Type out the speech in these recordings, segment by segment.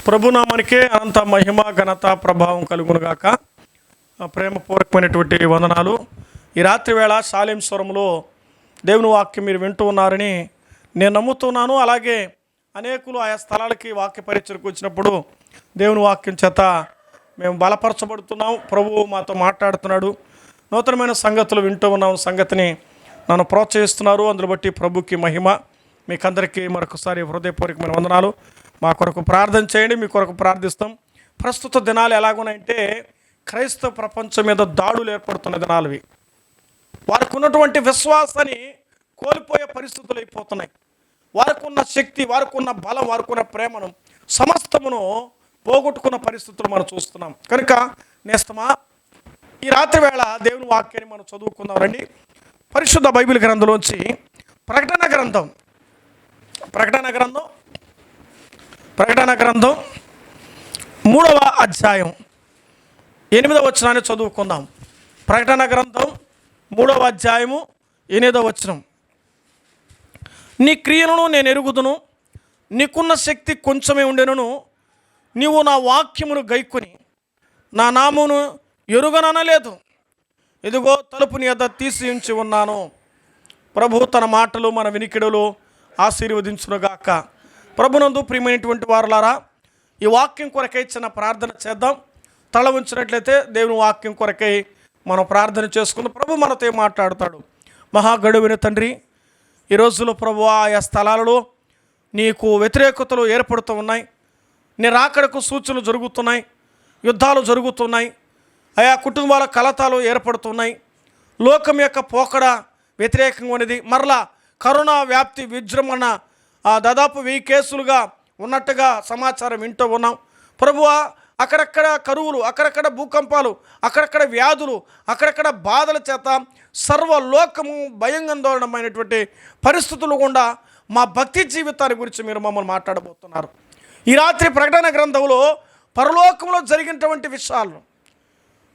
ప్రభునామానికే అనంత మహిమ ఘనత ప్రభావం కలుగునుగాక. ప్రేమపూర్వకమైనటువంటి వందనాలు. ఈ రాత్రి వేళ షాలేం స్వరంలో దేవుని వాక్యం మీరు వింటూ ఉన్నారని నేను నమ్ముతున్నాను. అలాగే అనేకులు ఆయా స్థలాలకి వాక్య పరిచయకు వచ్చినప్పుడు దేవుని వాక్యం చేత మేము బలపరచబడుతున్నాం. ప్రభువు మాతో మాట్లాడుతున్నాడు. నూతనమైన సంగతులు వింటూ ఉన్నాం. సంగతిని నన్ను ప్రోత్సహిస్తున్నారు. అందులో బట్టి ప్రభుకి మహిమ. మీకందరికీ మరొకసారి హృదయపూర్వకమైన వందనాలు. మా కొరకు ప్రార్థన చేయండి. మీ కొరకు ప్రార్థిస్తాం. ప్రస్తుత దినాలు ఎలాగున్నాయంటే క్రైస్తవ ప్రపంచం మీద దాడులు ఏర్పడుతున్న దినాలువి. వారికి ఉన్నటువంటి విశ్వాసాన్ని కోల్పోయే పరిస్థితులు అయిపోతున్నాయి. వారికి ఉన్న శక్తి, వారికి ఉన్న బలం, వారికి ఉన్న ప్రేమను సమస్తమును పోగొట్టుకున్న పరిస్థితులు మనం చూస్తున్నాం. కనుక నేస్తమా ఈ రాత్రి వేళ దేవుని వాక్యాన్ని మనం చదువుకుందాం రండి. పరిశుద్ధ బైబిల్ గ్రంథంలోంచి ప్రకటన గ్రంథం 3వ అధ్యాయం 8వ వచనాన్ని చదువుకుందాం. ప్రకటన గ్రంథం 3వ అధ్యాయము 8వ వచనం. నీ క్రియలను నేను ఎరుగుదును, నీకున్న శక్తి కొంచెమే ఉండెనును, నీవు నా వాక్యమును గైకొని నా నామమును ఎరుగననలేదు. ఇదిగో తలుపు నీ యొద్ద తీసి ఉంచి ఉన్నాను. ప్రభు తన మాటలు మన వినికిడులు ఆశీర్వదించునుగాక. ప్రభునందు ప్రియమైనటువంటి వారులారా, ఈ వాక్యం కొరకై చిన్న ప్రార్థన చేద్దాం. తల ఉంచినట్లయితే దేవుని వాక్యం కొరకై మనం ప్రార్థన చేసుకుందాం. ప్రభు మనతో మాట్లాడతాడు. మహాగడువైన తండ్రి, ఈ రోజులో ప్రభు ఆయా స్థలాలలో నీకు వ్యతిరేకతలు ఏర్పడుతూ ఉన్నాయి. నీ రాకడకు సూచనలు జరుగుతున్నాయి, యుద్ధాలు జరుగుతున్నాయి, ఆయా కుటుంబాల కలతాలు ఏర్పడుతున్నాయి. లోకం యొక్క పోకడ వ్యతిరేకంగా ఉన్నది. మరలా కరోనా వ్యాప్తి విజృంభణ దాదాపు 1000 కేసులుగా ఉన్నట్టుగా సమాచారం వింటూ ఉన్నాం. ప్రభువా, అక్కడక్కడ కరువులు, అక్కడక్కడ భూకంపాలు, అక్కడక్కడ వ్యాధులు, అక్కడక్కడ బాధల చేత సర్వలోకము భయాందోళనమైనటువంటి పరిస్థితులు గుండా మా భక్తి జీవితాన్ని గురించి మీరు మమ్మల్ని మాట్లాడబోతున్నారు. ఈ రాత్రి ప్రకటన గ్రంథంలో పరలోకంలో జరిగినటువంటి విషయాలు,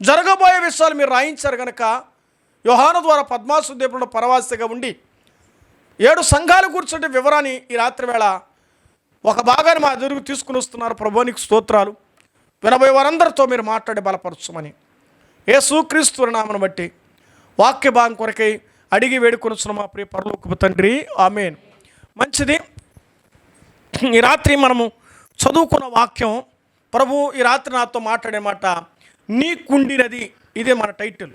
జరగబోయే విషయాలు మీరు రాయించారు కనుక యోహాను ద్వారా పద్మాసు ద్వీపంలో పరవాసిగా ఉండి 7 సంఘాల గురించి వివరాన్ని ఈ రాత్రి వేళ ఒక భాగాన్ని మా ఎదురుకు తీసుకుని వస్తున్నారు. ప్రభునికి స్తోత్రాలు. వినబోయే వారందరితో మీరు మాట్లాడి బలపరచమని యేసుక్రీస్తు నామమును బట్టి వాక్య భాగం కొరకై అడిగి వేడుకొనుచున్న మా ప్రియ పరలోకపు తండ్రి, ఆమేన్. మంచిది. ఈ రాత్రి మనము చదువుకున్న వాక్యం, ప్రభు ఈ రాత్రి నాతో మాట్లాడే మాట నీకుండినది. ఇదే మన టైటిల్.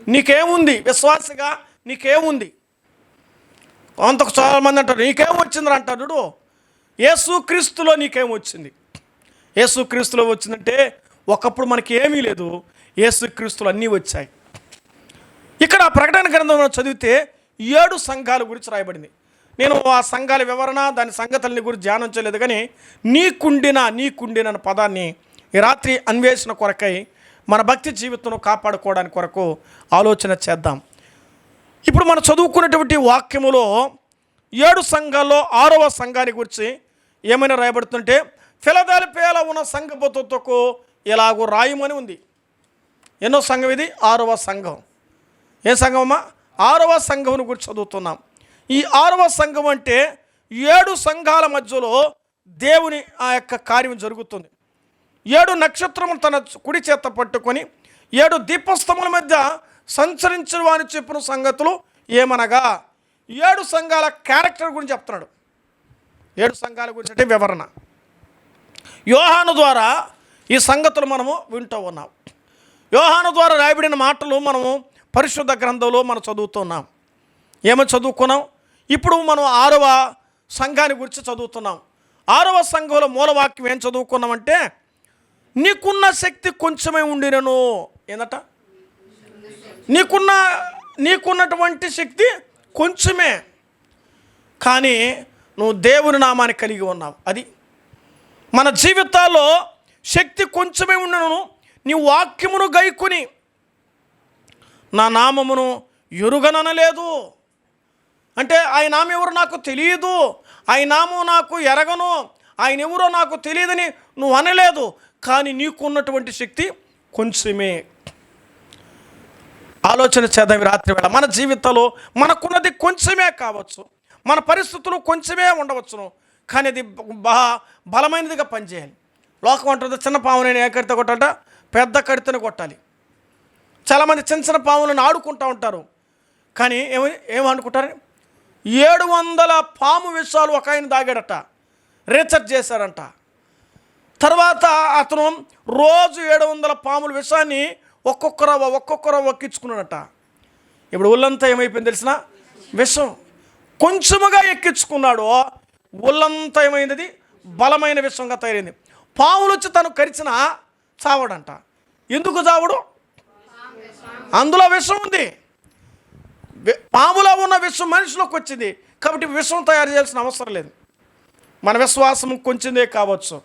నీకేముంది? విశ్వాసగా నీకేముంది? అంతకు చాలామంది అంటారు నీకేం వచ్చిందని అంటాడు. యేసుక్రీస్తులో నీకేం వచ్చింది? యేసుక్రీస్తులో వచ్చిందంటే ఒకప్పుడు మనకి ఏమీ లేదు, యేసుక్రీస్తులో అన్నీ వచ్చాయి. ఇక్కడ ప్రకటన గ్రంథంలో చదివితే 7 సంఘాల గురించి రాయబడింది. నేను ఆ సంఘాల వివరణ, దాని సంగతులని గురించి ధ్యానం చేయలేదు. కానీ నీకుండిన అనే పదాన్ని ఈ రాత్రి అన్వేషణ కొరకై మన భక్తి జీవితంలో కాపాడుకోవడానికి కొరకు ఆలోచన చేద్దాం. ఇప్పుడు మనం చదువుకున్నటువంటి వాక్యములో 7 సంఘాల్లో 6వ సంఘాన్ని గురించి ఏమైనా రాయబడుతుంటే ఫిలదెల్ఫియాలో ఉన్న సంఘపుతకు ఇలాగూ రాయమని ఉంది. ఎన్నో సంఘం ఇది? 6వ సంఘం. ఏ సంఘమమ్మా? 6వ సంఘం గురించి చదువుతున్నాం. ఈ 6వ సంఘం అంటే 7 సంఘాల మధ్యలో దేవుని ఆ యొక్క కార్యం జరుగుతుంది. 7 నక్షత్రములు తన కుడి చేత పట్టుకొని 7 దీపస్తంభముల మధ్య సంచరించిన వాని చెప్పిన సంగతులు ఏమనగా 7 సంఘాల క్యారెక్టర్ గురించి చెప్తున్నాడు. 7 సంఘాల గురించి అంటే వివరణ. యోహాను ద్వారా ఈ సంగతులు మనము వింటూ ఉన్నాం. యోహాను ద్వారా రాయబడిన మాటలు మనము పరిశుద్ధ గ్రంథంలో మనం చదువుతున్నాం. ఏమని చదువుకున్నాం? ఇప్పుడు మనం 6వ సంఘాన్ని గురించి చదువుతున్నాం. 6వ సంఘంలో మూలవాక్యం ఏం చదువుకున్నామంటే నీకున్న శక్తి కొంచెమే ఉండినను. ఏందట? నీకున్నటువంటి శక్తి కొంచెమే, కానీ నువ్వు దేవుని నామాన్ని కలిగి ఉన్నావు. అది మన జీవితాల్లో శక్తి కొంచెమే ఉండను. నీ వాక్యమును గైకొని నా నామమును ఎరుగననలేదు. అంటే ఆయన నామం ఎవరు నాకు తెలియదు, ఆయన నామం నాకు ఎరగను, ఆయన ఎవరో నాకు తెలియదని నువ్వు అనలేదు. కానీ నీకున్నటువంటి శక్తి కొంచెమే. ఆలోచన చేద్దాం రాత్రి వేళ. మన జీవితంలో మనకున్నది కొంచెమే కావచ్చు, మన పరిస్థితులు కొంచెమే ఉండవచ్చును, కానీ అది బలమైనదిగా పనిచేయాలి. లోకం అంటుంది చిన్న పాముని ఏ కడితే కొట్టాలట, పెద్ద కడితేనే కొట్టాలి. చాలామంది చిన్న చిన్న పాములను ఆడుకుంటూ ఉంటారు. కానీ ఏమనుకుంటారు, 700 పాము విషాలు ఒక ఆయన దాగాడట, రీసెర్చ్ చేశారంట. తర్వాత అతను రోజు 700 పాముల విషాన్ని ఒక్కొక్కరు ఎక్కించుకున్నాడట. ఇప్పుడు ఒళ్ళంతా ఏమైపోయింది తెలిసిన విషం. కొంచెముగా ఎక్కించుకున్నాడు, ఒళ్ళంతా ఏమైంది, బలమైన విషంగా తయారైంది. పాములు వచ్చి తను కరిచినా చావడంట. ఎందుకు చావడు? అందులో విషం ఉంది. పాములో ఉన్న విషం మనిషిలోకి వచ్చింది కాబట్టి విషం తయారు చేయాల్సిన అవసరం లేదు. మన విశ్వాసం కొంచెమే కావచ్చు,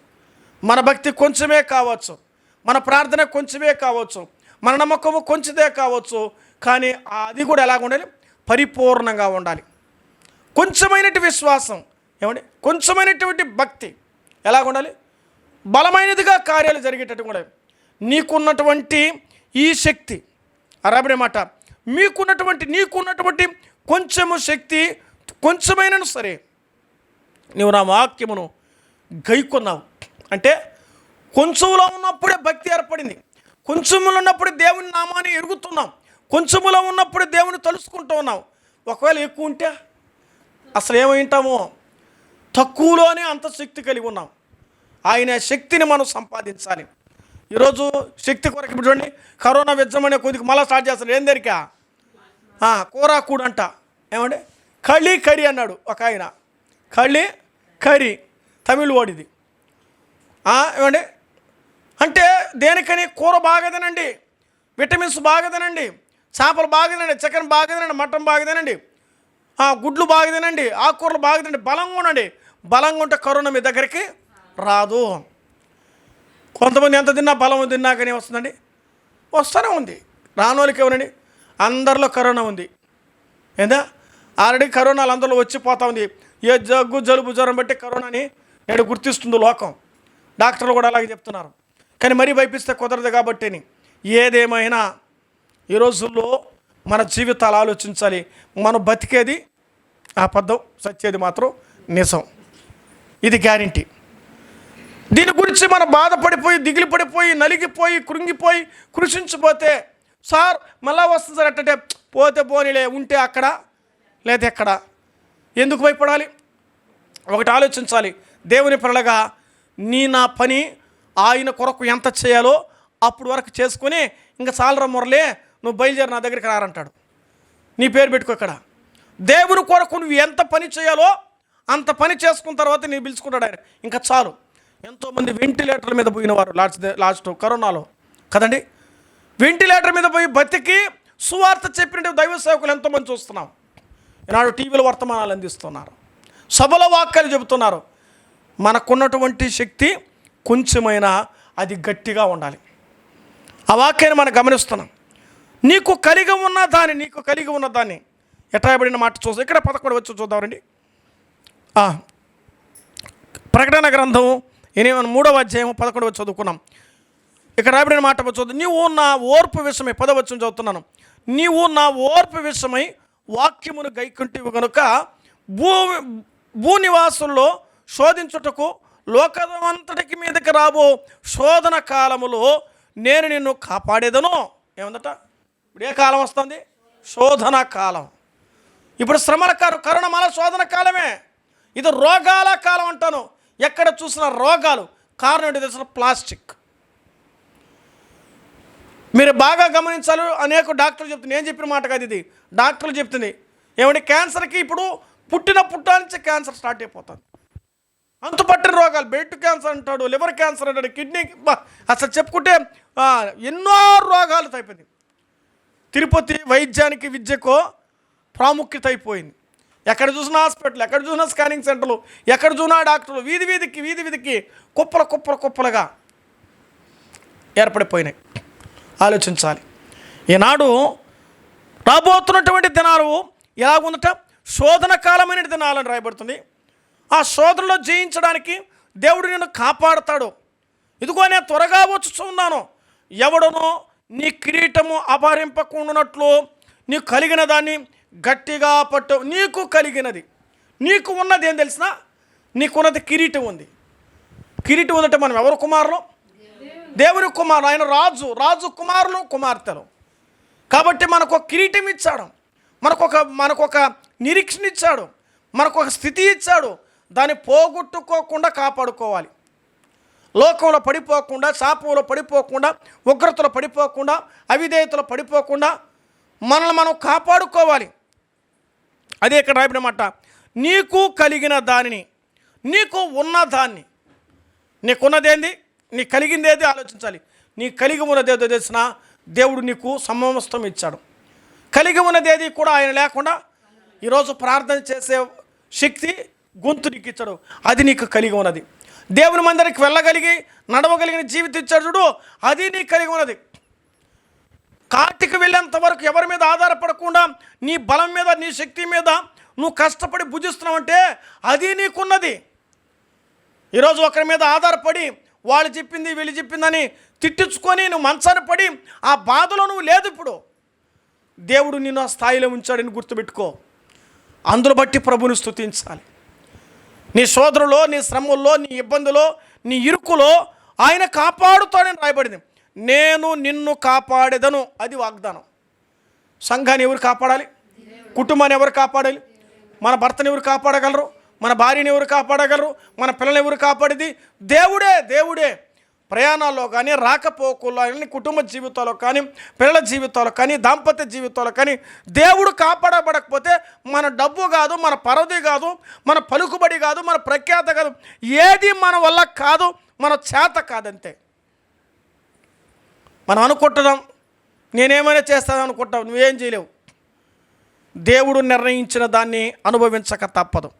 మన భక్తి కొంచెమే కావచ్చు, మన ప్రార్థన కొంచెమే కావచ్చు, మన నమ్మకము కొంచెమే కావచ్చు. కానీ అది కూడా ఎలాగ ఉండాలి? పరిపూర్ణంగా ఉండాలి. కొంచెమైనటువంటి విశ్వాసం ఏమండి, కొంచెమైనటువంటి భక్తి ఎలాగ ఉండాలి? బలమైనదిగా కార్యాలు జరిగేటట్టు కూడా. నీకున్నటువంటి ఈ శక్తి అరాబడే మాట, నీకున్నటువంటి కొంచెము శక్తి కొంచెమైనను సరే నువ్వు నా వాక్యమును గైకొన్నావు అంటే కొంచెంలో ఉన్నప్పుడే భక్తి ఏర్పడింది. కొంచెములో ఉన్నప్పుడు దేవుని నామాన్ని ఎరుగుతున్నాం, కొంచెములో ఉన్నప్పుడు దేవుని తలుసుకుంటూ ఉన్నాం. ఒకవేళ ఎక్కువ ఉంటే అసలు ఏమైంటామో, తక్కువలోనే అంత శక్తి కలిగి ఉన్నాం. ఆయన శక్తిని మనం సంపాదించాలి. ఈరోజు శక్తి కొరకు ఇప్పుడు చూడండి, కరోనా విజయమనే కొద్దిగా మళ్ళీ స్టార్ట్ చేస్తారు. ఏం దొరికా కూరాకూడు అంట, ఏమండి కళ్ళి కర్రీ అన్నాడు ఒక ఆయన. కళ్ళి కర్రీ తమిళ్ వాడిది. ఏమండి అంటే దేనికని కూర బాగా తినండి, విటమిన్స్ బాగా తినండి, చేపలు బాగా తినండి, చికెన్ బాగా తినండి, మటన్ బాగా తినండి, గుడ్లు బాగా తినండి, ఆకుకూరలు బాగా తినండి, బలంగా ఉండండి. బలంగా ఉంటే కరోనా మీ దగ్గరికి రాదు. కొంతమంది ఎంత తిన్నా బలం తిన్నా కానీ వస్తుందండి, వస్తూనే ఉంది. రాని వాళ్ళకి ఏమనండి, అందరిలో కరోనా ఉంది. ఏందా ఆల్రెడీ కరోనాలు అందరిలో వచ్చిపోతూ ఉంది. ఏ జగ్గు జలుబు జ్వరం బట్టి కరోనాని నేడు గుర్తిస్తుంది లోకం. డాక్టర్లు కూడా అలాగే చెప్తున్నారు. కానీ మరీ భయపిస్తే కుదరదు కాబట్టి ఏదేమైనా ఈ రోజుల్లో మన జీవితాలు ఆలోచించాలి. మనం బతికేది అబద్ధం, సత్యేది మాత్రం నిజం. ఇది గ్యారంటీ. దీని గురించి మనం బాధపడిపోయి, దిగులు పడిపోయి, నలిగిపోయి, కృంగిపోయి, కృషించిపోతే సార్ మళ్ళా వస్తుంది సార్ అంటే పోతే పోనీలే, ఉంటే అక్కడ లేదా ఎక్కడ, ఎందుకు భయపడాలి? ఒకటి ఆలోచించాలి. దేవుని పనులుగా నా పని ఆయన కొరకు ఎంత చేయాలో అప్పుడు వరకు చేసుకొని ఇంకా చాలరా మురలే నువ్వు బయలుదేరి నా దగ్గరికి రారంటాడు. నీ పేరు పెట్టుకో. ఇక్కడ దేవుని కొరకు నువ్వు ఎంత పని చేయాలో అంత పని చేసుకున్న తర్వాత నేను పిలుచుకుంటాడు ఆయన. ఇంకా చాలు. ఎంతోమంది వెంటిలేటర్ల మీద పోయిన వారు లాస్ట్ కరోనాలో కదండి. వెంటిలేటర్ మీద పోయి బతికి సువార్త చెప్పినట్టు దైవ సేవకులు ఎంతోమంది చూస్తున్నాం. ఈనాడు టీవీలో వర్తమానాలు అందిస్తున్నారు, సభలో వాక్యాలు చెబుతున్నారు. మనకున్నటువంటి శక్తి కొంచెమైనా అది గట్టిగా ఉండాలి. ఆ వాక్యాన్ని మనం గమనిస్తున్నాం. నీకు కలిగి ఉన్న దాన్ని ఎట్రాయబడిన మాట చూస్తాం. ఇక్కడ 11 వచ్చి చూద్దామండి. ప్రకటన గ్రంథం 3వ అధ్యాయం 11 వచ్చి చదువుకున్నాం. ఇక్కడ రాయబడిన మాట చూద్దాం. నీవు నా ఓర్పు విషయమై 10వ వచనం చదువుతున్నాను. నీవు నా ఓర్పు విషయమై వాక్యమును గైకుంటివి కనుక భూనివాసుల్లో శోధించుటకు లోకమంతటికి మీదకి రాబో శోధన కాలములో నేను నిన్ను కాపాడేదను. ఏముందట? ఇప్పుడు ఏ కాలం వస్తుంది? శోధన కాలం. ఇప్పుడు శ్రమల కరోనా మళ్ళా శోధన కాలమే. ఇది రోగాల కాలం అంటాను. ఎక్కడ చూసినా రోగాలు. కారణం ఏంటి తెలిసిన? ప్లాస్టిక్. మీరు బాగా గమనించాలి. అనేక డాక్టర్లు చెప్తుంది, నేను చెప్పిన మాట కాదు ఇది, డాక్టర్లు చెప్తుంది. ఏమంటే క్యాన్సర్కి ఇప్పుడు పుట్టిన నుంచి క్యాన్సర్ స్టార్ట్ అయిపోతుంది. అంతుపట్టిన రోగాలు, బెడ్ క్యాన్సర్ అంటాడు, లివర్ క్యాన్సర్ అంటాడు, కిడ్నీ, అసలు చెప్పుకుంటే ఎన్నో రోగాలు అయిపోయింది. తిరుపతి వైద్యానికి విద్యకో ప్రాముఖ్యత అయిపోయింది. ఎక్కడ చూసినా హాస్పిటల్, ఎక్కడ చూసినా స్కానింగ్ సెంటర్లు, ఎక్కడ చూసినా డాక్టర్లు, వీధి వీధికి కుప్పలుగా ఏర్పడిపోయినాయి. ఆలోచించాలి. ఈనాడు రాబోతున్నటువంటి దినాలు ఎలాగుందట? శోధన కాలమైన దినాలని రాయబడుతుంది. ఆ శోధనలో జయించడానికి దేవుడు నిన్ను కాపాడుతాడు. ఇదిగో నేను త్వరగా వచ్చుచున్నాను. ఎవడనో నీ కిరీటము అపహరింపకుండానట్లు నీకు కలిగిన దాన్ని గట్టిగా పట్టు. నీకు కలిగినది, నీకు ఉన్నది ఏం తెలిసిన? నీకున్నది కిరీటం ఉంది. కిరీటం ఉందంటే మనం ఎవరు కుమారులు? దేవుని కుమారులు. ఆయన రాజు కుమారులు, కుమార్తెలు. కాబట్టి మనకు ఒక కిరీటం ఇచ్చాడు, మనకొక నిరీక్షణ ఇచ్చాడు, మనకొక స్థితి ఇచ్చాడు. దాన్ని పోగొట్టుకోకుండా కాపాడుకోవాలి. లోకంలో పడిపోకుండా, శాపంలో పడిపోకుండా, ఉగ్రతలో పడిపోకుండా, అవిధేయతలో పడిపోకుండా మనల్ని మనం కాపాడుకోవాలి. అదే ఇక్కడ రాయబడిన మాట, నీకు కలిగిన దానిని, నీకు ఉన్నదాన్ని. నీకున్నదేంది, నీకు కలిగిందేది ఆలోచించాలి. నీ కలిగి ఉన్నదేదో తెలిసిన దేవుడు నీకు సమస్తం ఇచ్చాడు. కలిగి ఉన్నదేది కూడా ఆయన లేకుండా ఈరోజు ప్రార్థన చేసే శక్తి, గొంతు నీకు ఇచ్చాడు. అది నీకు కలిగి ఉన్నది. దేవుని మందిరికి వెళ్ళగలిగి నడవగలిగిన జీవితం ఇచ్చాడు చూడు, అది నీకు కలిగి ఉన్నది. కార్తీకి వెళ్ళేంత వరకు ఎవరి మీద ఆధారపడకుండా నీ బలం మీద, నీ శక్తి మీద నువ్వు కష్టపడి భుజిస్తున్నావంటే అది నీకున్నది. ఈరోజు ఒకరి మీద ఆధారపడి వాళ్ళు చెప్పింది వీళ్ళు చెప్పిందని తిట్టించుకొని నువ్వు మంచాన్ని పడి ఆ బాధలో నువ్వు లేదు. ఇప్పుడు దేవుడు నిన్ను ఆ స్థాయిలో ఉంచాడని గుర్తుపెట్టుకో. అందులో బట్టి ప్రభుని స్తుతించాలి. నీ సోదరులో, నీ శ్రమల్లో, నీ ఇబ్బందులో, నీ ఇరుకులో ఆయన కాపాడుతాడని రాయబడింది. నేను నిన్ను కాపాడేదను, అది వాగ్దానం. సంఘాన్ని ఎవరు కాపాడాలి? కుటుంబాన్ని ఎవరు కాపాడాలి? మన భర్తని ఎవరు కాపాడగలరు? మన భార్యని ఎవరు కాపాడగలరు? మన పిల్లల్ని ఎవరు కాపాడేది? దేవుడే. ప్రయాణాల్లో కానీ, రాకపోకల్లో కానీ, కుటుంబ జీవితాల్లో కానీ, పిల్లల జీవితాల్లో కానీ, దాంపత్య జీవితాల్లో కానీ దేవుడు కాపాడబడకపోతే మన డబ్బు కాదు, మన పరది కాదు, మన పలుకుబడి కాదు, మన ప్రఖ్యాత కాదు, ఏది మన వల్ల కాదు, మన చేత కాదంతే. మనం అనుకుంటున్నాం నేనేమైనా చేస్తాను అనుకుంటాం, నువ్వేం చేయలేవు. దేవుడు నిర్ణయించిన దాన్ని అనుభవించక తప్పదు.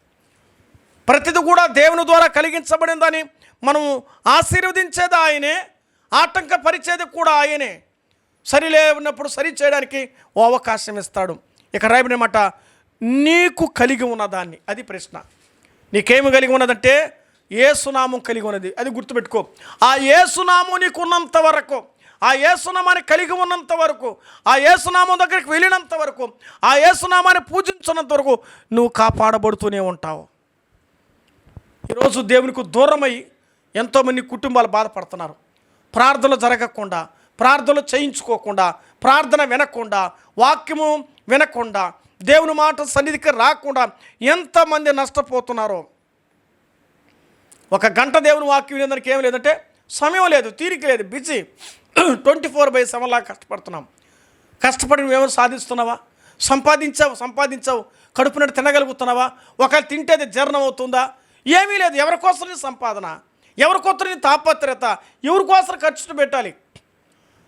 ప్రతిది కూడా దేవుని ద్వారా కలిగించబడిన దాన్ని మనము ఆశీర్వదించేది ఆయనే, ఆటంకపరిచేది కూడా ఆయనే. సరిలేనప్పుడు సరి చేయడానికి ఓ అవకాశం ఇస్తాడు. ఇక రాయబడిన మాట, నీకు కలిగి ఉన్నదాన్ని. అది ప్రశ్న. నీకేమి కలిగి ఉన్నదంటే యేసునామం కలిగి ఉన్నది. అది గుర్తుపెట్టుకో. ఆ యేసునామం నీకు ఉన్నంత వరకు, ఆ యేసునామాన్ని కలిగి ఉన్నంత వరకు, ఆ యేసునామం దగ్గరికి వెళ్ళినంత వరకు, ఆ యేసునామాన్ని పూజించినంత వరకు నువ్వు కాపాడబడుతూనే ఉంటావు. ఈరోజు దేవునికి దూరమై ఎంతోమంది కుటుంబాలు బాధపడుతున్నారు. ప్రార్థనలు జరగకుండా, ప్రార్థనలు చేయించుకోకుండా, ప్రార్థన వినకుండా, వాక్యము వినకుండా, దేవుని మాట సన్నిధికి రాకుండా ఎంతమంది నష్టపోతున్నారో. ఒక గంట దేవుని వాక్యం వినేదానికి ఏం లేదంటే సమయం లేదు, తీరిక లేదు, బిజీ. 24/7 లాగా కష్టపడుతున్నాం. కష్టపడి నువ్వేమో సాధిస్తున్నావా? సంపాదించావు కడుపునట్టు తినగలుగుతున్నావా? ఒకవేళ తింటే అది జీర్ణం అవుతుందా? ఏమీ లేదు. ఎవరికోసం నీ సంపాదన, ఎవరికోసం నీ తాపత్రత, ఎవరికోసం ఖర్చును పెట్టాలి?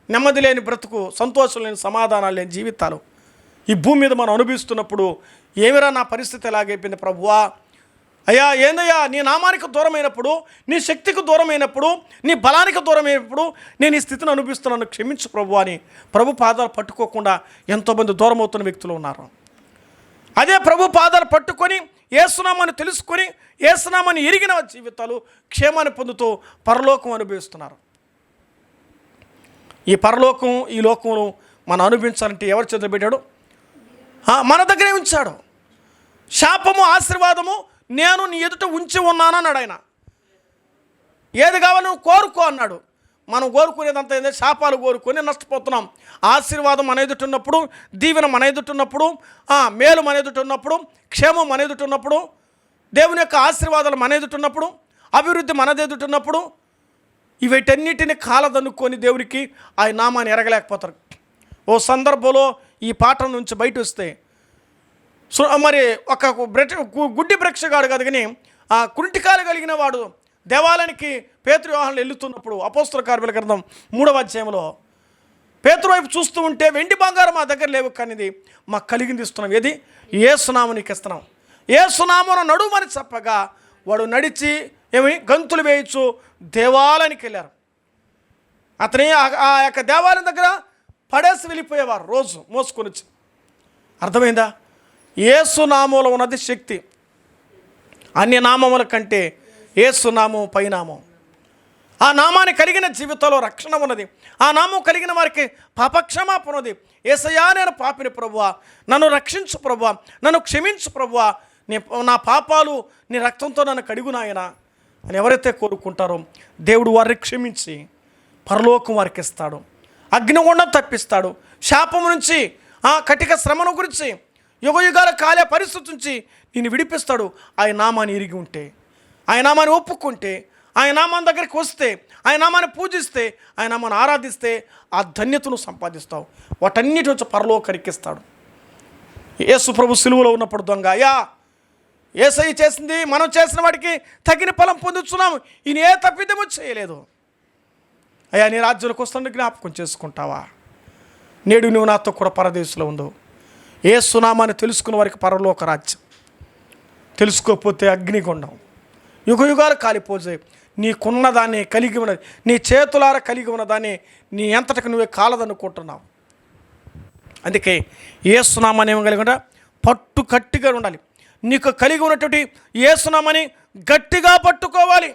నెమ్మది లేని బ్రతుకు, సంతోషం లేని, సమాధానాలు లేని జీవితాలు ఈ భూమి మీద మనం అనుభవిస్తున్నప్పుడు ఏమిరా నా పరిస్థితి ఎలాగైపోయింది ప్రభువా, అయ్యా ఏందయ్యా, నీ నామానికి దూరమైనప్పుడు, నీ శక్తికి దూరమైనప్పుడు, నీ బలానికి దూరమైనప్పుడు నేను ఈ స్థితిని అనుభవిస్తున్నాను, క్షమించు ప్రభు అని ప్రభు పాదాలు పట్టుకోకుండా ఎంతోమంది దూరం అవుతున్న వ్యక్తులు ఉన్నారు. అదే ప్రభు పాదాలు పట్టుకొని యేసునామాన్ని తెలుసుకొని యేసునామాన్ని ఎరిగిన జీవితాలు క్షేమాన్ని పొందుతూ పరలోకం అనుభవిస్తున్నారు. ఈ పరలోకం, ఈ లోకమును మనం అనుభవించాలంటే ఎవరి చేతులు పెట్టాడు? మన దగ్గరే ఉంచాడు. శాపము ఆశీర్వాదము నేను నీ ఎదుట ఉంచి ఉన్నాను అన్నాడు ఆయన. ఏది కావాలి నువ్వు కోరుకో అన్నాడు. మనం కోరుకునేదంతా ఏంటంటే శాపాలు కోరుకొని నష్టపోతున్నాం. ఆశీర్వాదం మన ఎదుట ఉన్నప్పుడు, దీవెన మన ఎదుట ఉన్నప్పుడు, మేలు మన ఎదుట ఉన్నప్పుడు, క్షేమం మన ఎదుట ఉన్నప్పుడు, దేవుని యొక్క ఆశీర్వాదాలు మన ఎదుట ఉన్నప్పుడు, అభివృద్ధి మన ఎదుట ఉన్నప్పుడు వీటన్నిటిని కాలదనుకొని దేవునికి ఆయన నామాన్ని ఎరగలేకపోతారు. ఓ సందర్భంలో ఈ పాఠం నుంచి బయట వస్తే మరి ఒక గుడ్డి బ్రక్షగాడు కాదు కానీ ఆ కుంటికాలు కలిగిన వాడు దేవాలయానికి పేతురు యోహానులు వెళ్తున్నప్పుడు అపోస్తల కార్యాల గ్రంథం 3వ అధ్యాయంలో పేతురు వైపు చూస్తూ ఉంటే వెండి బంగారం మా దగ్గర లేవు, కానీ ఇది మాకు కలిగింది ఇస్తున్నాం. ఏది? యేసునామం నీకు ఇస్తున్నాం. యేసునామం నడుమని చెప్పగా వాడు నడిచి గంతులు వేయచ్చు దేవాలయానికి వెళ్ళారు. అతని ఆ యొక్క దేవాలయం దగ్గర పడేసి వెళ్ళిపోయేవారు రోజు మోసుకొని వచ్చి. అర్థమైందా? యేసునామంలో ఉన్నది శక్తి. అన్ని నామముల కంటే యేసునామం పైనామం. ఆ నామాన్ని కలిగిన జీవితంలో రక్షణ ఉన్నది. ఆ నామం కలిగిన వారికి పాపక్షమాపణ ఉన్నది. యేసయ్యా నేను పాపిని ప్రభువా, నన్ను రక్షించు ప్రభువా, నన్ను క్షమించు ప్రభువా, నా పాపాలు నీ రక్తంతో నన్ను కడుగు నాయనా అని ఎవరైతే కోరుకుంటారో దేవుడు వారిని క్షమించి పరలోకం వారికి ఇస్తాడు, అగ్నిగుండం తప్పిస్తాడు, శాపం నుంచి కటిక శ్రమను గురించి యుగయుగాల కాలే పరిస్థితి నుంచి నేను విడిపిస్తాడు. ఆయన నామాన్ని ఎరిగి ఉంటే, ఆయన నామాన్ని ఒప్పుకుంటే, ఆయన నామాన్ని దగ్గరికి వస్తే, ఆయన నామాన్ని పూజిస్తే, ఆయన నామాన్ని ఆరాధిస్తే ఆ ధన్యతను సంపాదిస్తావు. వాటన్నిటి నుంచి పరలోకానికి ఇస్తాడు. యేసు ప్రభు సిలువలో ఉన్నప్పుడు దొంగ, అయ్యా యేసయ్య చేసింది మనం చేసిన వాడికి తగిన ఫలం పొందుతున్నాము, ఈయన ఏ తప్పిదము చేయలేదు, అయ్యా నీ రాజ్యంలోకి వస్తుండే జ్ఞాపకం చేసుకుంటావా? నేడు నువ్వు నాతో కూడా పరదేశంలో ఉండు. యేసు నామాన్ని తెలుసుకున్న వారికి పరలోక రాజ్యం, తెలుసుకోకపోతే అగ్నిగుండం, యుగయుగాలు కాలిపోజే. నీకున్న దాన్ని కలిగి ఉన్నది, నీ చేతులారా కలిగి ఉన్నదాన్ని నీ ఎంతటికి నువ్వే కాలదనుకుంటున్నావు. అందుకే యేసునామాన్ని ఏమో కలిగి ఉండాలి, పట్టు గట్టిగా ఉండాలి. నీకు కలిగి ఉన్నటువంటి యేసునామాన్ని గట్టిగా పట్టుకోవాలి.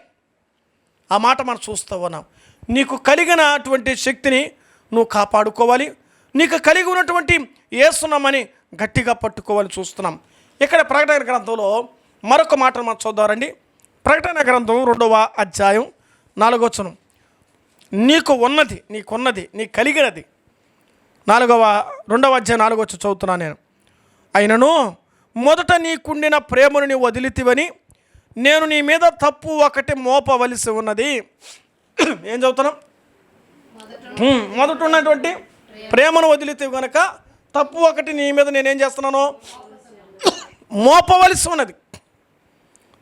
ఆ మాట మనం చూస్తూ ఉన్నాం. నీకు కలిగినటువంటి శక్తిని నువ్వు కాపాడుకోవాలి. నీకు కలిగి ఉన్నటువంటి యేసునామాన్ని గట్టిగా పట్టుకోవాలి చూస్తున్నాం. ఇక్కడ ప్రకటన గ్రంథంలో మరొక మాట మనం చూద్దామండి. ప్రకటన గ్రంథం 2వ అధ్యాయం 4వ వచనం. నీకున్నది నీకు కలిగినది 2వ అధ్యాయం 4వ వచనం చదువుతున్నాను నేను. అయినను మొదట నీకుండిన ప్రేమను నీవు వదిలితివని నేను నీ మీద తప్పు ఒకటి మోపవలసి ఉన్నది. ఏం చదువుతున్నాం? మొదట ఉన్నటువంటి ప్రేమను వదిలితే కనుక తప్పు ఒకటి నీ మీద నేనేం చేస్తున్నాను, మోపవలసి ఉన్నది.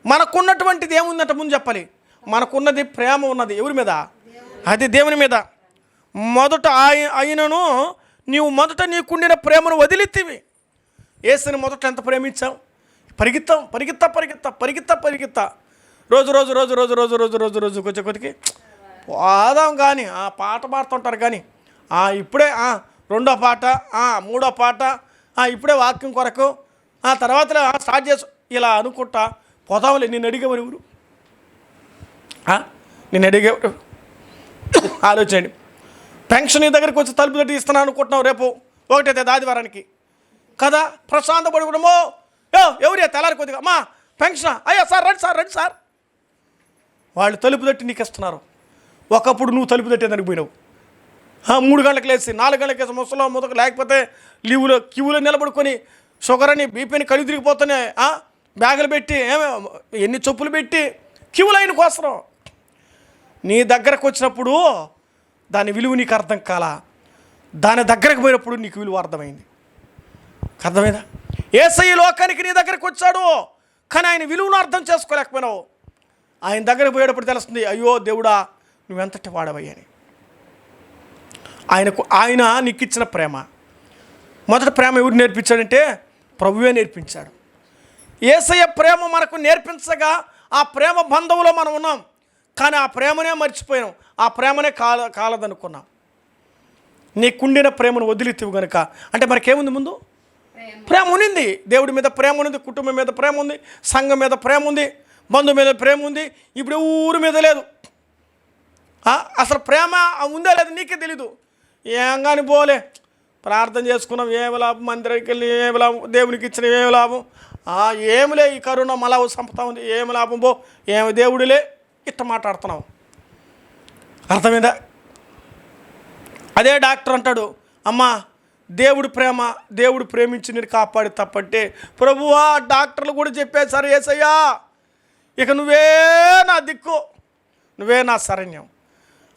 మనకున్నటువంటిది ఏముందంటే ముందు చెప్పాలి. మనకున్నది ప్రేమ ఉన్నది ఎవరి మీద? అది దేవుని మీద. మొదట అయినను నీవు మొదట నీకుండిన ప్రేమను వదిలితివి. యేసుని మొదట ఎంత ప్రేమించాం? పరిగెత్తా రోజు కొద్దికి పోదాం కానీ పాట పాడుతుంటారు కానీ ఇప్పుడే రెండో పాట, మూడో పాట, ఇప్పుడే వాక్యం కొరకు, తర్వాత స్టార్ట్ చేసు ఇలా అనుకుంటా పోదాంలే. నేను అడిగేవారు ఎవరు? నేను అడిగేవారు ఆలోచండి. పెన్షన్ నీ దగ్గరికి వచ్చి తలుపు తట్టి ఇస్తున్నాను అనుకుంటున్నావు, రేపు 1వ తేదీ ఆదివారానికి కదా, ప్రశాంత పడుకోవడమో ఎవరి తెల్లారి కొద్దిగా అమ్మా పెన్షన్, అయ్యా సార్ రండి సార్. వాళ్ళు తలుపు తట్టి నీకు ఇస్తున్నారు. ఒకప్పుడు నువ్వు తలుపు తట్టేదానికి పోయినావు. 3 గంటలకు లేచి 4 గంటలకు వేసి ముసలో ముదక లేకపోతే క్యూలో నిలబడుకొని షుగర్ అని బీపీని కళ్ళు తిరిగిపోతూనే బ్యాగులు పెట్టి ఎన్ని చొప్పులు పెట్టి క్యూ లైన్ కోసం నీ దగ్గరకు వచ్చినప్పుడు దాని విలువ నీకు అర్థం కాలా. దాని దగ్గరకు పోయినప్పుడు నీకు విలువ అర్థమైంది. అర్థమైందా? యేసయ్య లోకానికి నీ దగ్గరకు వచ్చాడు, కానీ ఆయన విలువను అర్థం చేసుకోలేకపోయినావు. ఆయన దగ్గరకు పోయేటప్పుడు తెలుస్తుంది, అయ్యో దేవుడా నువ్వెంతటి వాడవయ్యని. ఆయన నీకు ఇచ్చిన ప్రేమ, మొదట ప్రేమ ఎవరు నేర్పించాడంటే ప్రభువే నేర్పించాడు. యేసయ్య ప్రేమ మనకు నేర్పించగా ఆ ప్రేమ బంధంలో మనం ఉన్నాం, కానీ ఆ ప్రేమనే మర్చిపోయాం, ఆ ప్రేమనే కాలదనుకున్నాం. నీకుండిన ప్రేమను వదిలితివి కనుక అంటే మనకేముంది? ముందు ప్రేమ ఉన్నింది, దేవుడి మీద ప్రేమ ఉంది, కుటుంబం మీద ప్రేమ ఉంది, సంఘం మీద ప్రేమ ఉంది, బంధువు మీద ప్రేమ ఉంది. ఇప్పుడు ఊరి మీద లేదు. అసలు ప్రేమ ఉందా లేదు నీకే తెలీదు. ఏం కానీ పోలే, ప్రార్థన చేసుకున్నాం ఏమి లాభం, మందిరానికి వెళ్ళి ఏమి లాభం, దేవునికి ఇచ్చిన ఏమి లాభం, ఏమిలే ఈ కరోనా మళ్ళా సంపతా ఉంది, ఏమి లాభం పో, ఏమి దేవుడిలే, ఇట్ట మాట్లాడుతున్నావు. అర్థమైందా? అదే డాక్టర్ అంటాడు, అమ్మా దేవుడు ప్రేమించి నేను కాపాడి తప్పంటే, ప్రభువా డాక్టర్లు కూడా చెప్పేశారు యేసయ్యా ఇక నువ్వే నా దిక్కు, నువ్వే నా శరణ్యం.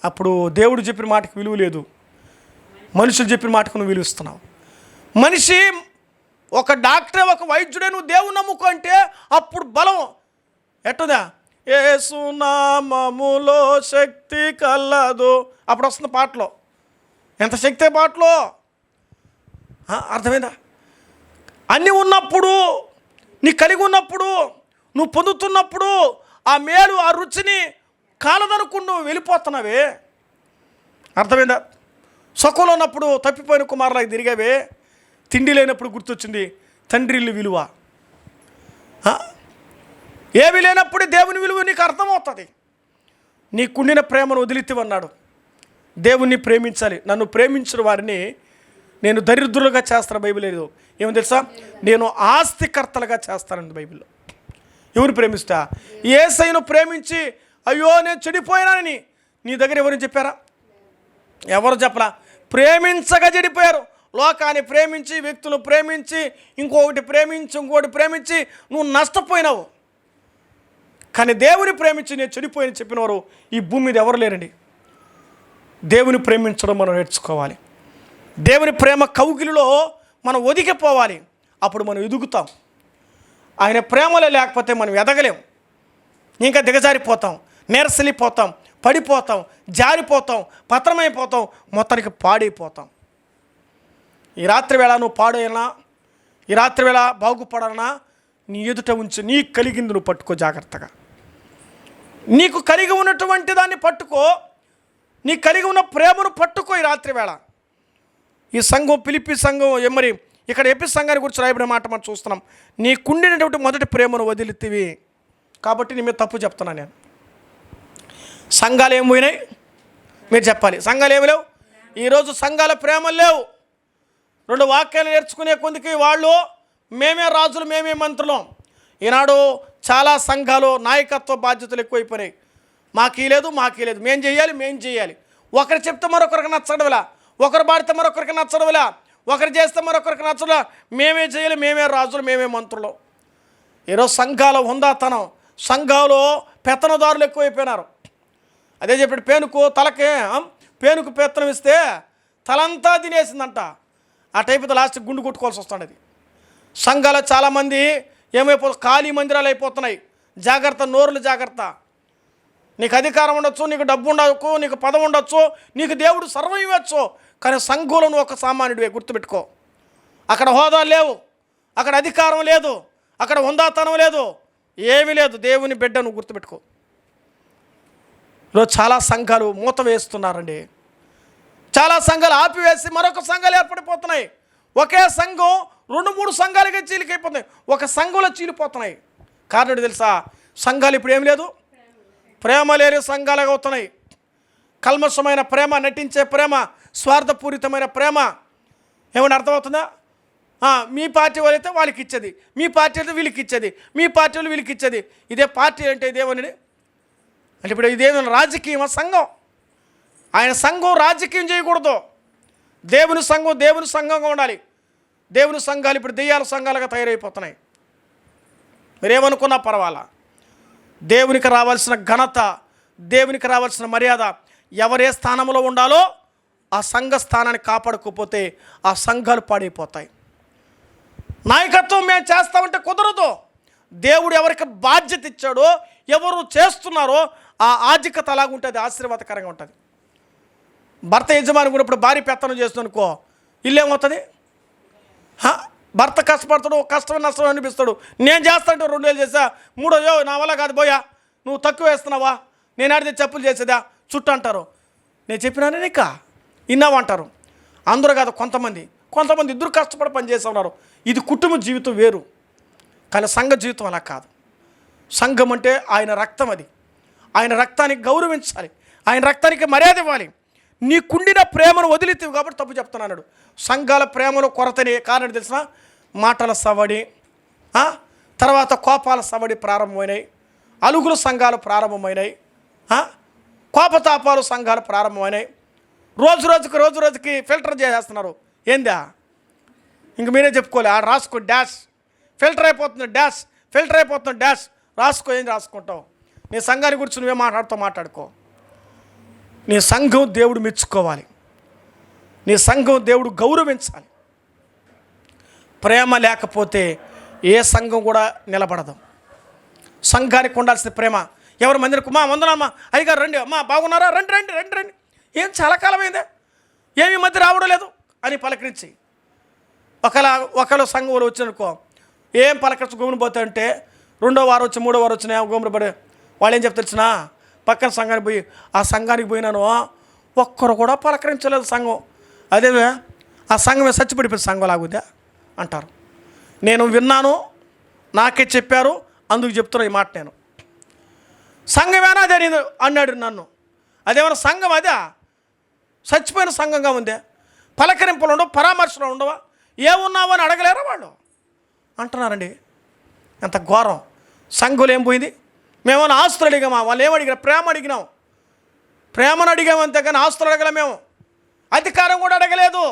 అప్పుడు దేవుడు చెప్పిన మాటకు విలువ లేదు, మనుషులు చెప్పిన మాటకు నువ్వు విలువిస్తున్నావు. మనిషి ఒక డాక్టరే ఒక వైద్యుడే నువ్వు దేవుని నమ్ముకో అంటే అప్పుడు బలం ఎట్టుదా? యేసు నామములో శక్తి కలదు, అప్పుడు వస్తుంది పాటలో. ఎంత శక్తి పాటలో, అర్థమైందా? అన్నీ ఉన్నప్పుడు, నీ కలిగి ఉన్నప్పుడు, నువ్వు పొందుతున్నప్పుడు ఆ మేలు ఆ రుచిని కాలదనుకుని నువ్వు వెళ్ళిపోతున్నావే. అర్థమైందా? సుఖంలో ఉన్నప్పుడు తప్పిపోయిన కుమారులకు తిరిగావే, తిండి లేనప్పుడు గుర్తొచ్చింది తండ్రి ఇల్లు విలువ. ఏమి లేనప్పుడు దేవుని విలువ నీకు అర్థమవుతుంది. నీకుండిన ప్రేమను వదిలితివన్నాడు. దేవుణ్ణి ప్రేమించాలి. నన్ను ప్రేమించిన వారిని నేను దరిద్రులుగా చేస్తాను బైబిల్ లేదు. ఏమో తెలుసా, నేను ఆస్తికర్తలుగా చేస్తానండి బైబిల్లో. ఎవరు ప్రేమిస్తా? యేసయ్యను ప్రేమించి అయ్యో నేను చెడిపోయానని నీ దగ్గర ఎవరు చెప్పారా? ఎవరు చెప్పలా. ప్రేమించగా చెడిపోయారు. లోకాన్ని ప్రేమించి, వ్యక్తులు ప్రేమించి, ఇంకొకటి ప్రేమించి నువ్వు నష్టపోయినావు. కానీ దేవుని ప్రేమించి నేను చెడిపోయాని చెప్పినవారు ఈ భూమి మీద ఎవరు లేరండి. దేవుని ప్రేమించడం మనం నేర్చుకోవాలి. దేవుని ప్రేమ కౌగిలిలో మనం ఒదిగిపోవాలి. అప్పుడు మనం ఎదుగుతాం. ఆయన ప్రేమలో లేకపోతే మనం ఎదగలేం. ఇంకా దిగజారిపోతాం, నీరసలిపోతాం, పడిపోతాం, జారిపోతాం, పతనమైపోతాం, మొత్తానికి పాడైపోతాం. ఈ రాత్రి వేళ నువ్వు పాడైనా, ఈ రాత్రి వేళ బాగుపడాలన్నా నీ ఎదుట ఉంచి నీకు కలిగింది నువ్వు పట్టుకో జాగ్రత్తగా. నీకు కలిగి ఉన్నటువంటి దాన్ని పట్టుకో, నీకు కలిగి ఉన్న ప్రేమను పట్టుకో. ఈ రాత్రి వేళ ఈ సంఘం, ఫిలిప్పీ సంఘం, మరి ఇక్కడ ఎపి సంఘాన్ని గురించి రాయబడిన మాట మనం చూస్తున్నాం. నీకుండినటువంటి మొదటి ప్రేమను వదిలితివి కాబట్టి నీ మీద తప్పు చెప్తున్నాను నేను. సంఘాలు ఏమి పోయినాయి మీరు చెప్పాలి. సంఘాలు ఏమి లేవు. ఈరోజు సంఘాల ప్రేమలు లేవు. 2 వాక్యాలు నేర్చుకునే కొందికి వాళ్ళు మేమే రాజులు, మేమే మంత్రులం. ఈనాడు చాలా సంఘాలు నాయకత్వ బాధ్యతలు ఎక్కువైపోయినాయి. మాకీ లేదు, మేం చేయాలి. ఒకరు చెప్తే మరొకరికి నచ్చడవులా, ఒకరు పాడితే మరొకరికి నచ్చడవులా, ఒకరు చేస్తే మరొకరికి నచ్చడా. మేమే చేయాలి, మేమే రాజులు, మేమే మంత్రులు. ఈరోజు సంఘాల హుందాతనం, సంఘాలు పెత్తనదారులు ఎక్కువైపోయినారు. అదే చెప్పాడు, పేనుకు పెత్తనం ఇస్తే తలంతా తినేసిందంట. ఆ టైపు లాస్ట్ గుండు కొట్టుకోవాల్సి వస్తుంది. సంఘాలు చాలామంది ఏమైపోతుంది, ఖాళీ మందిరాలు అయిపోతున్నాయి. జాగ్రత్త, నోరులు జాగ్రత్త. నీకు అధికారం ఉండొచ్చు, నీకు డబ్బు ఉండవచ్చు, నీకు పదవి ఉండొచ్చు, నీకు దేవుడు సర్వం ఇవ్వచ్చు. కానీ సంఘంలో నువ్వు ఒక సామాన్యుడివే, గుర్తుపెట్టుకో. అక్కడ హోదా లేవు, అక్కడ అధికారం లేదు, అక్కడ హుందాతనం లేదు, ఏమీ లేదు. దేవుని బిడ్డ నువ్వు గుర్తుపెట్టుకో. ఈరోజు చాలా సంఘాలు మూత వేస్తున్నారండి. చాలా సంఘాలు ఆపివేసి మరొక సంఘాలు ఏర్పడిపోతున్నాయి. ఒకే సంఘం 2-3 సంఘాలుగా చీలికైపోతున్నాయి. ఒక సంఘంలో చీలిపోతున్నాయి. కారణం తెలుసా? సంఘాలు ఇప్పుడు ఏం లేదు, ప్రేమ లేని సంఘాలుగా అవుతున్నాయి. కల్మషమైన ప్రేమ, నటించే ప్రేమ, స్వార్థపూరితమైన ప్రేమ. ఏమన్నా అర్థమవుతుందా? మీ పార్టీ వాళ్ళైతే వాళ్ళకి ఇచ్చేది, మీ పార్టీ అయితే వీళ్ళకి ఇచ్చేది, మీ పార్టీ వాళ్ళు వీళ్ళకి ఇచ్చేది. ఇదే పార్టీ అంటే ఇదేమని అంటే ఇప్పుడు ఇదేమైనా రాజకీయమా? సంఘం. ఆయన సంఘం రాజకీయం చేయకూడదు. దేవుని సంఘంగా ఉండాలి. దేవుని సంఘాలు ఇప్పుడు దెయ్యాల సంఘాలుగా తయారైపోతున్నాయి. మీరేమనుకున్నా పర్వాలా. దేవునికి రావాల్సిన ఘనత, దేవునికి రావాల్సిన మర్యాద, ఎవరే స్థానంలో ఉండాలో ఆ సంఘ స్థానాన్ని కాపాడుకోకపోతే ఆ సంఘాలు పాడైపోతాయి. నాయకత్వం మేము చేస్తామంటే కుదరదు. దేవుడు ఎవరికి బాధ్యత ఇచ్చాడో, ఎవరు చేస్తున్నారో ఆ ఆధిక్యత అలాగుంటే అది ఆశీర్వాదకరంగా ఉంటుంది. భర్త యజమాని కూడా ఇప్పుడు భార్య పెత్తనం చేస్తుందనుకో, ఇల్లు ఏమవుతుంది? భర్త కష్టపడతాడు, కష్టం నష్టం అనిపిస్తాడు. నేను చేస్తాంటే 2000 చేసా, 3 నా వల్ల కాదు పోయా, నువ్వు తక్కువ వేస్తున్నావా, నేను ఆడితే చెప్పులు చేసేదా చుట్టూ అంటారు. నేను చెప్పినానే నీకా ఇన్నావు అంటారు. అందరూ కాదు, కొంతమంది ఇద్దరు కష్టపడి పనిచేస్తూ ఉన్నారు. ఇది కుటుంబ జీవితం వేరు, కానీ సంఘ జీవితం అలా కాదు. సంఘం అంటే ఆయన రక్తం. అది ఆయన రక్తానికి గౌరవించాలి, ఆయన రక్తానికి మర్యాద ఇవ్వాలి. నీకుండిన ప్రేమను వదిలితేవి కాబట్టి తప్పు చెప్తున్నాడు. సంఘాల ప్రేమలో కొరతనే కారణం తెలిసిన మాటల సవడి, తర్వాత కోపాల సవడి ప్రారంభమైనాయి, అలుగుల సంఘాలు ప్రారంభమైనాయి, కోపతాపాలు సంఘాలు ప్రారంభమైనాయి. రోజు రోజుకి ఫిల్టర్ చేసేస్తున్నారు. ఏందా ఇంక మీరే చెప్పుకోలే, రాసుకో డాష్, ఫిల్టర్ అయిపోతుంది డాష్, రాసుకో. ఏం రాసుకుంటావు? నీ సంఘాన్ని గురించి నువ్వే మాట్లాడుకో. నీ సంఘం దేవుడు మెచ్చుకోవాలి, నీ సంఘం దేవుడు గౌరవించాలి. ప్రేమ లేకపోతే ఏ సంఘం కూడా నిలబడదు. సంఘానికి ఉండాల్సిన ప్రేమ. ఎవరి మందిరకు వందనమ్మా, అయ్యగారు రండి, అమ్మా బాగున్నారా, రండి, ఏం చాలా కాలమైందే, ఏమి మధ్య రావడం లేదు అని పలకరించి ఒకళ్ళు సంఘంలో వచ్చిననుకో, ఏం పలకరించి గోమును పోతాయంటే 2వ వారం వచ్చి 3వ వారం వచ్చినా గోములు పడే వాళ్ళు ఏం చెప్తారు, పక్కన సంఘానికి పోయి ఆ సంఘానికి పోయినాను, ఒక్కరు కూడా పలకరించలేదు సంఘం. అదే ఆ సంఘమే చచ్చిపడిపోయింది సంఘం లాగుద్దా అంటారు. నేను విన్నాను, నాకే చెప్పారు, అందుకు చెప్తున్నా ఈ మాట. నేను సంఘమేనా అదే అన్నాడు నన్ను. అదేమన్నా సంఘం అదే చచ్చిపోయిన సంఘంగా ఉందే. పలకరింపులు ఉండవు, పరామర్శలు ఉండవా? ఏమున్నావు అని అడగలేరా వాళ్ళు అంటున్నారండి. ఎంత ఘోరం! సంఘులు ఏం పోయింది? మేమన్నా ఆస్తులు అడిగామా? వాళ్ళు ఏమడిగినా? ప్రేమ అడిగినాం. ప్రేమను అడిగాము అంతేగాని ఆస్తులు అడగలే. మేము అధికారం కూడా అడగలేదు,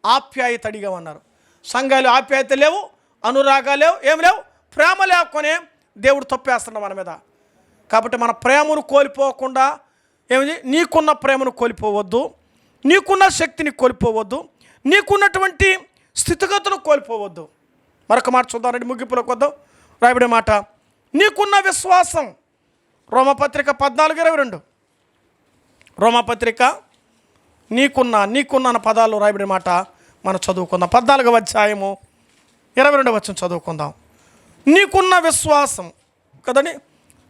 ఆప్యాయత అడిగామన్నారు. సంఘాలు ఆప్యాయత లేవు, అనురాగాలు లేవు, ఏం లేవు. ప్రేమ లేకపోనే దేవుడు తప్పేస్తున్నాడు మన మీద. కాబట్టి మన ప్రేమను కోల్పోకుండా ఏమిటి? నీకున్న ప్రేమను కోల్పోవద్దు, నీకున్న శక్తిని కోల్పోవద్దు, నీకున్నటువంటి స్థితిగతులు కోల్పోవద్దు. మరొక మాట చూద్దామండి, ముగింపులోకి వద్దాం. రాయబడే మాట, నీకున్న విశ్వాసం. రోమపత్రిక 14:22. రోమపత్రిక నీకున్న పదాలు రాయబడిన మాట మనం చదువుకుందాం. 14వ అధ్యాయము 22వ వచనం చదువుకుందాం. నీకున్న విశ్వాసం కదండి,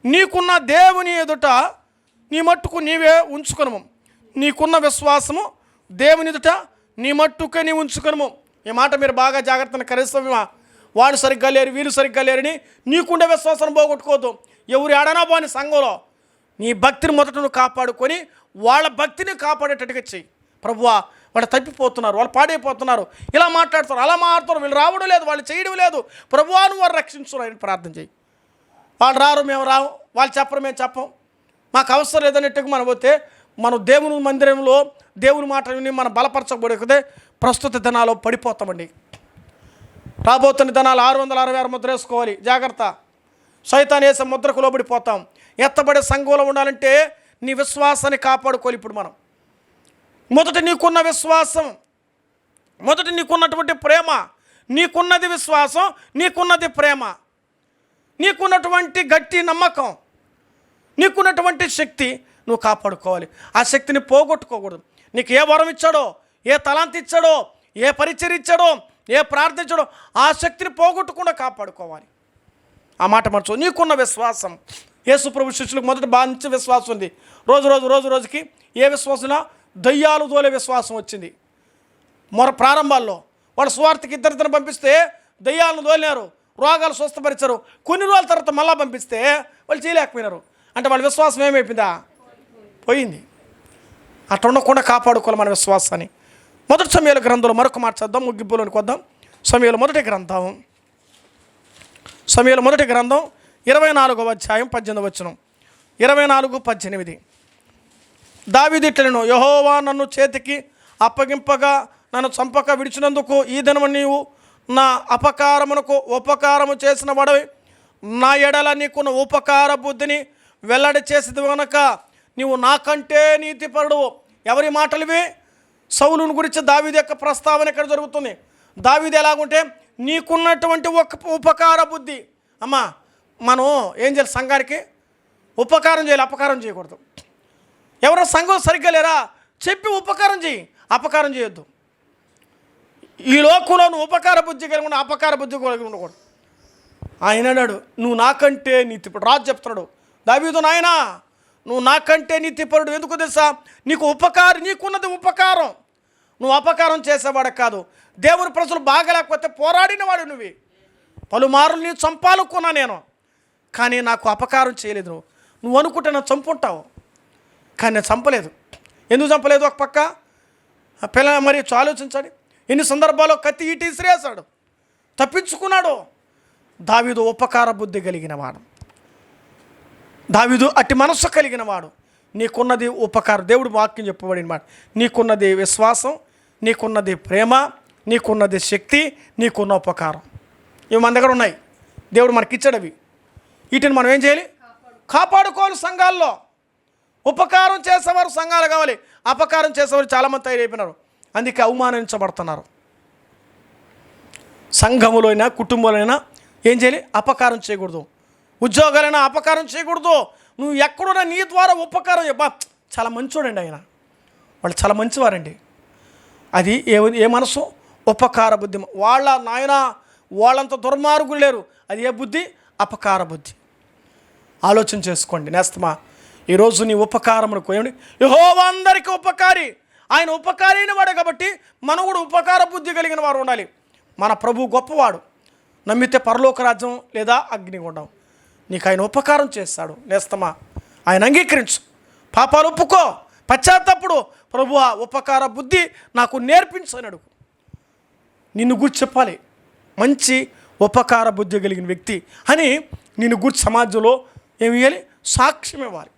నీకున్న దేవుని ఎదుట నీ మట్టుకు నీవే ఉంచుకొనుము. నీకున్న విశ్వాసము దేవుని ఎదుట నీ మట్టుకే నీ ఉంచుకొనుము. ఈ మాట మీరు బాగా జాగ్రత్తగా కరిస్తామా? వాడు సరిగ్గా లేరు, వీళ్ళు సరిగ్గా లేరని నీకుండే విశ్వాసం పోగొట్టుకోవద్దు. ఎవరు ఆడనా పోని సంఘంలో నీ భక్తిని మొదట నువ్వు కాపాడుకొని వాళ్ళ భక్తిని కాపాడేటట్టుగా చెయ్యి. ప్రభువా, వాళ్ళు తప్పిపోతున్నారు, వాళ్ళు పాడైపోతున్నారు, ఇలా మాట్లాడుతారు, అలా మాట్లాడుతారు, వీళ్ళు రావడం లేదు, వాళ్ళు చేయడం లేదు, ప్రభువా నువ్వు వారు రక్షించు అని ప్రార్థన చేయి. వాళ్ళు రారు, మేము రాము, వాళ్ళు చెప్పరు, మేము చెప్పం, మాకు అవసరం లేదన్నట్టుగా మనం పోతే మనం దేవుని మందిరంలో దేవుని మాట విని మనం బలపరచబడితే ప్రస్తుత దినాల్లో పడిపోతామండి. రాబోతున్న దినాలు 666 ముద్ర వేసుకోవాలి, జాగ్రత్త. సైతాన్ వేసే ముద్రకు లోబడిపోతాం. ఎత్తబడే సంఘంలో ఉండాలంటే నీ విశ్వాసాన్ని కాపాడుకోవాలి. ఇప్పుడు మనం మొదట నీకున్న విశ్వాసం, మొదట నీకున్నటువంటి ప్రేమ, నీకున్నది విశ్వాసం, నీకున్నది ప్రేమ, నీకున్నటువంటి గట్టి నమ్మకం, నీకున్నటువంటి శక్తి నువ్వు కాపాడుకోవాలి. ఆ శక్తిని పోగొట్టుకోకూడదు. నీకు ఏ వరం ఇచ్చాడో, ఏ తలాంతి ఇచ్చాడో, ఏ పరిచయం ఇచ్చాడో, ఏ ప్రార్థించాడో ఆ శక్తిని పోగొట్టకుండా కాపాడుకోవాలి. ఆ మాట మర్చు. నీకున్న విశ్వాసం. యేసు ప్రభు శిష్యులకు మొదట మంచి విశ్వాసం ఉంది. రోజుకి ఏ విశ్వాసంలో దయ్యాలు తోలే విశ్వాసం వచ్చింది. ప్రారంభాల్లో వాళ్ళు సువార్తకి ఇద్దరిద్దరు పంపిస్తే దయ్యాలను తోలినారు, రోగాలు స్వస్థపరిచారు. కొన్ని రోజుల తర్వాత మళ్ళా పంపిస్తే వాళ్ళు చేయలేకపోయినారు. అంటే వాళ్ళ విశ్వాసం ఏమైపోయిందా? పోయింది. అట్లా ఉండకుండా కాపాడుకోవాలి మన విశ్వాసాన్ని. మొదటి సమయాల గ్రంథంలో మరొక మాట చద్దాం, ముగింపులోనికి వద్దాం. సమయాల మొదటి గ్రంథం 24వ అధ్యాయం 18వ వచనం. 24:18. దావీదు ఇట్లనెను, యెహోవా నన్ను చేతికి అప్పగింపగా నన్ను చంపక విడిచినందుకు ఈ దినము నీవు నా అపకారమునకు ఉపకారము చేసిన వాడవి, నా ఎడల నీకున్న ఉపకార బుద్ధిని వెల్లడి చేసేది కనుక నీవు నాకంటే నీతిపరుడు. ఎవరి మాటలివి? సౌలుని గురించి దావీదు యొక్క ప్రస్తావన ఇక్కడ జరుగుతుంది. దావీదు ఎలాగుంటే నీకున్నటువంటి ఉపకార బుద్ధి. అమ్మా, మనం ఏం చేయాలి? సంఘానికి ఉపకారం చేయాలి, అపకారం చేయకూడదు. ఎవరైనా సంఘం సరిగ్గా లేరా చెప్పి ఉపకారం చేయి, అపకారం చేయొద్దు. ఈ లోకంలో నువ్వు ఉపకార బుద్ధి కలిగి ఉన్న, అపకార బుద్ధి కలిగి ఉండకూడదు. ఆయన అన్నాడు, నువ్వు నాకంటే నీతిపరుడు. రాజు చెప్తున్నాడు, దావీదు నాయనా నువ్వు నాకంటే నీతిపరుడు. ఎందుకు తెలుసా? నీకున్నది ఉపకారం. నువ్వు అపకారం చేసేవాడు కాదు. దేవుని ప్రజలు బాగలేకపోతే పోరాడినవాడు నువ్వు. పలుమార్లు నీ చంపాలనుకున్నా నేను, కానీ నాకు అపకారం చేయలేదు. నువ్వు అనుకుంటే నన్ను చంపుంటావు, కానీ నేను చంపలేదు. ఎందుకు చంపలేదు? ఒక పక్క పిల్ల మరి ఆలోచించాడు. ఎన్ని సందర్భాల్లో కత్తి ఈటి ఇసిరేసాడు, తప్పించుకున్నాడు. దావీదు ఉపకార బుద్ధి కలిగిన వాడు, దావీదు అట్టి మనస్సు కలిగిన వాడు. నీకున్నది ఉపకారం. దేవుడు వాక్యం చెప్పబడిన మాట, నీకున్నది విశ్వాసం, నీకున్నది ప్రేమ, నీకున్నది శక్తి, నీకున్న ఉపకారం. ఇవి మన దగ్గర ఉన్నాయి, దేవుడు మనకిచ్చాడు. అవి వీటిని మనం ఏం చేయాలి? కాపాడుకోవాలి. సంఘాల్లో ఉపకారం చేసేవారు సంఘాలు కావాలి, అపకారం చేసేవారు చాలామంది తయారైపోయినారు. అందుకే అవమానించబడుతున్నారు. సంఘములో అయినా కుటుంబంలో అయినా ఏం చేయాలి? అపకారం చేయకూడదు. ఉద్యోగాలైనా అపకారం చేయకూడదు. నువ్వు ఎక్కడున్నా నీ ద్వారా ఉపకారం చెప్పా. చాలా మంచోడండి ఆయన, వాళ్ళు చాలా మంచివారండి. అది ఏ మనసు? ఉపకార బుద్ధి. వాళ్ళంత దుర్మార్గులు లేరు. అది ఏ బుద్ధి? అపకార బుద్ధి. ఆలోచన చేసుకోండి నేస్తమా. ఈరోజు నీ ఉపకారమునకు ఏమండి? యెహోవా అందరికీ ఉపకారి. ఆయన ఉపకారి అయిన వాడు కాబట్టి మనం కూడా ఉపకార బుద్ధి కలిగిన వారు ఉండాలి. మన ప్రభు గొప్పవాడు. నమ్మితే పరలోక రాజ్యం లేదా అగ్నిగుండం. నీకు ఆయన ఉపకారం చేస్తాడు నేస్తమా. ఆయన అంగీకరించు, పాపాలు ఒప్పుకో, పశ్చాత్తప్పుడు ప్రభువా ఉపకార బుద్ధి నాకు నేర్పించు అని అడుగు. నిన్ను గురించి చెప్పాలి, మంచి ఉపకార బుద్ధి కలిగిన వ్యక్తి అని నిన్ను గురించి సమాజంలో ఏమి ఇవ్వాలి, సాక్ష్యం ఇవ్వాలి.